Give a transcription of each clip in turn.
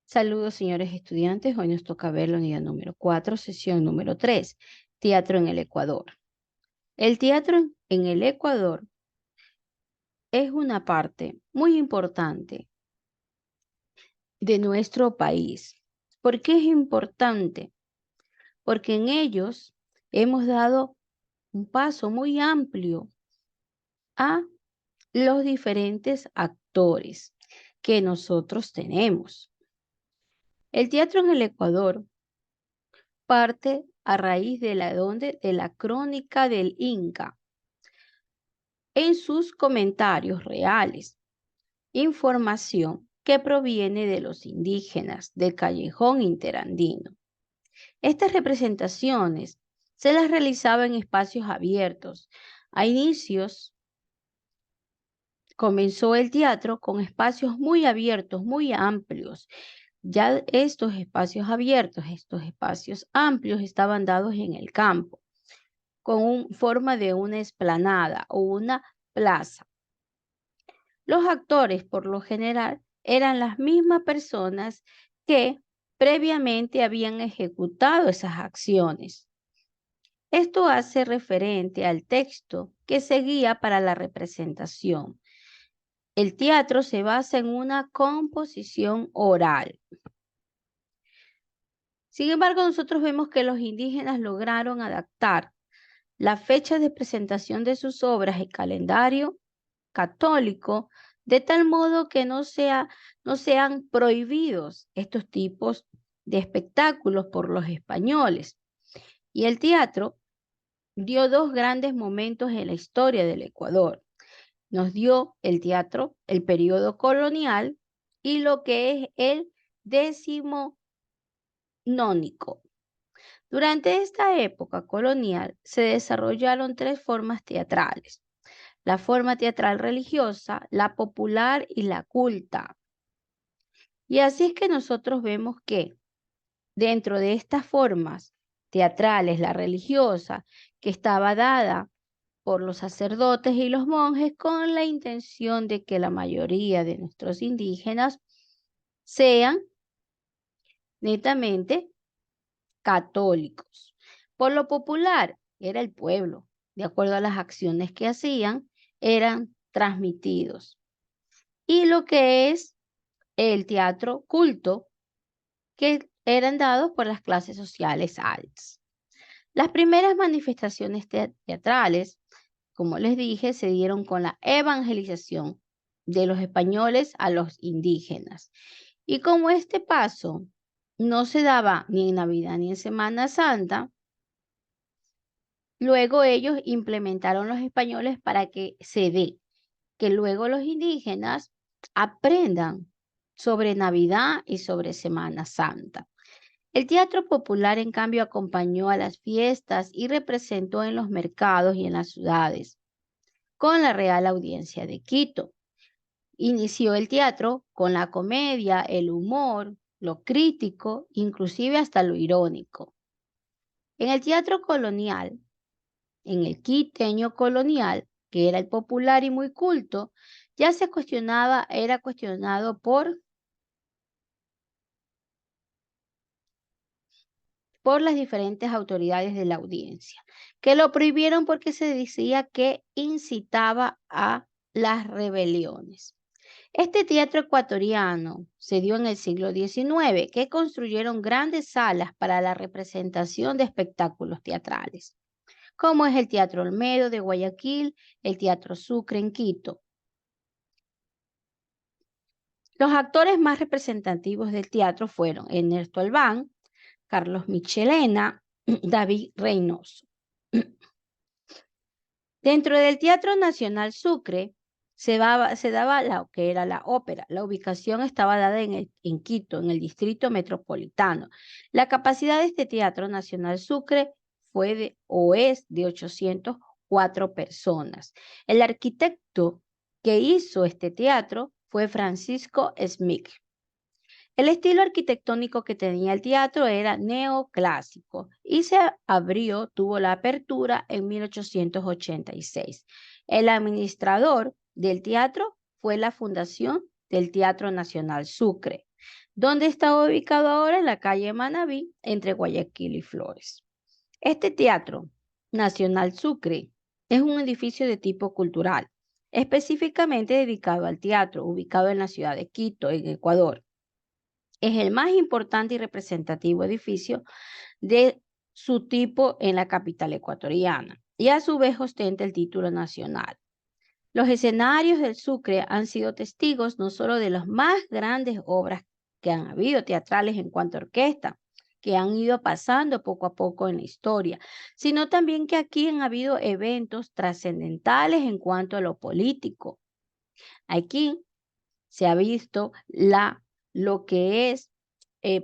Saludos, señores estudiantes. Hoy nos toca ver la unidad número 4, sesión número 3, Teatro en el Ecuador. El teatro en el Ecuador es una parte muy importante de nuestro país. ¿Por qué es importante? Porque en ellos hemos dado un paso muy amplio a los diferentes actores que nosotros tenemos. El teatro en el Ecuador parte a raíz de de la crónica del Inca en sus comentarios reales, información que proviene de los indígenas del callejón interandino. Estas representaciones se las realizaba en espacios abiertos. A inicios comenzó el teatro con espacios muy abiertos, muy amplios. Ya estos espacios abiertos, estos espacios amplios estaban dados en el campo, con forma de una explanada o una plaza. Los actores, por lo general, eran las mismas personas que previamente habían ejecutado esas acciones. Esto hace referente al texto que seguía para la representación. El teatro se basa en una composición oral. Sin embargo, nosotros vemos que los indígenas lograron adaptar la fecha de presentación de sus obras y calendario católico, de tal modo que no sean prohibidos estos tipos de espectáculos por los españoles. Y el teatro dio dos grandes momentos en la historia del Ecuador. Nos dio el teatro, el periodo colonial y lo que es el decimonónico. Durante esta época colonial se desarrollaron tres formas teatrales: la forma teatral religiosa, la popular y la culta. Y así es que nosotros vemos que dentro de estas formas teatrales, la religiosa, que estaba dada por los sacerdotes y los monjes con la intención de que la mayoría de nuestros indígenas sean netamente católicos. Por lo popular, era el pueblo, de acuerdo a las acciones que hacían, eran transmitidos. Y lo que es el teatro culto, que eran dados por las clases sociales altas. Las primeras manifestaciones teatrales, como les dije, se dieron con la evangelización de los españoles a los indígenas. Y como este paso no se daba ni en Navidad ni en Semana Santa, luego ellos implementaron los españoles para que se dé, que luego los indígenas aprendan sobre Navidad y sobre Semana Santa. El teatro popular, en cambio, acompañó a las fiestas y representó en los mercados y en las ciudades, con la Real Audiencia de Quito. Inició el teatro con la comedia, el humor, lo crítico, inclusive hasta lo irónico. En el teatro colonial, en el quiteño colonial, que era el popular y muy culto, ya se cuestionaba, era cuestionado por las diferentes autoridades de la audiencia, que lo prohibieron porque se decía que incitaba a las rebeliones. Este teatro ecuatoriano se dio en el siglo XIX, que construyeron grandes salas para la representación de espectáculos teatrales, como es el Teatro Olmedo de Guayaquil, el Teatro Sucre en Quito. Los actores más representativos del teatro fueron Ernesto Albán, Carlos Michelena, David Reynoso. Dentro del Teatro Nacional Sucre se daba lo que era la ópera. La ubicación estaba dada en Quito, en el Distrito Metropolitano. La capacidad de este Teatro Nacional Sucre es de 804 personas. El arquitecto que hizo este teatro fue Francisco Smith. El estilo arquitectónico que tenía el teatro era neoclásico y tuvo la apertura en 1886. El administrador del teatro fue la Fundación del Teatro Nacional Sucre. donde está ubicado ahora en la calle Manabí, entre Guayaquil y Flores. Este Teatro Nacional Sucre es un edificio de tipo cultural, específicamente dedicado al teatro, ubicado en la ciudad de Quito, en Ecuador. Es el más importante y representativo edificio de su tipo en la capital ecuatoriana y a su vez ostenta el título nacional. Los escenarios del Sucre han sido testigos no solo de las más grandes obras que han habido teatrales en cuanto a orquesta, que han ido pasando poco a poco en la historia, sino también que aquí han habido eventos trascendentales en cuanto a lo político. Aquí se ha visto lo que es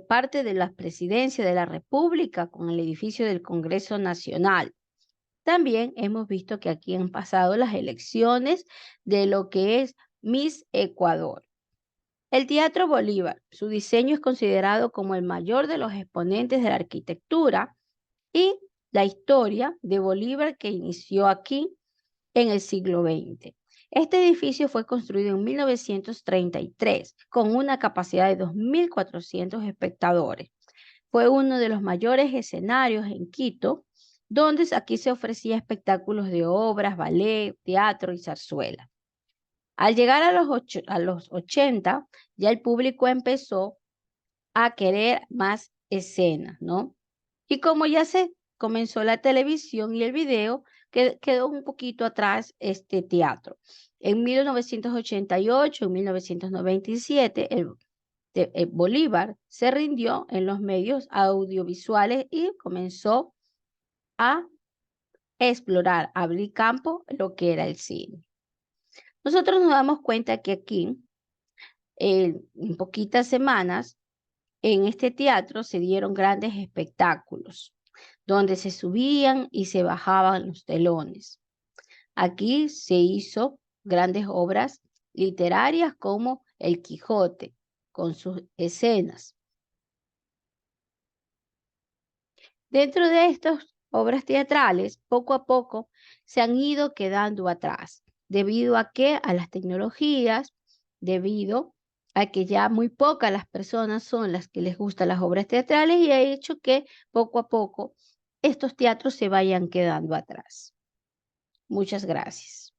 parte de la presidencia de la República con el edificio del Congreso Nacional. También hemos visto que aquí han pasado las elecciones de lo que es Miss Ecuador. El Teatro Bolívar, su diseño es considerado como el mayor de los exponentes de la arquitectura y la historia de Bolívar que inició aquí en el siglo XX. Este edificio fue construido en 1933 con una capacidad de 2.400 espectadores. Fue uno de los mayores escenarios en Quito, donde aquí se ofrecía espectáculos de obras, ballet, teatro y zarzuela. Al llegar a los 80, ya el público empezó a querer más escenas, ¿no? Y como ya se comenzó la televisión y el video, quedó un poquito atrás este teatro. En 1988, en 1997, Bolívar se rindió en los medios audiovisuales y comenzó a explorar, a abrir campo lo que era el cine. Nosotros nos damos cuenta que aquí, en poquitas semanas, en este teatro se dieron grandes espectáculos, donde se subían y se bajaban los telones. Aquí se hizo grandes obras literarias como El Quijote, con sus escenas. Dentro de estas obras teatrales, poco a poco se han ido quedando atrás, debido a que a las tecnologías, debido a que ya muy pocas las personas son las que les gustan las obras teatrales y ha hecho que poco a poco estos teatros se vayan quedando atrás. Muchas gracias.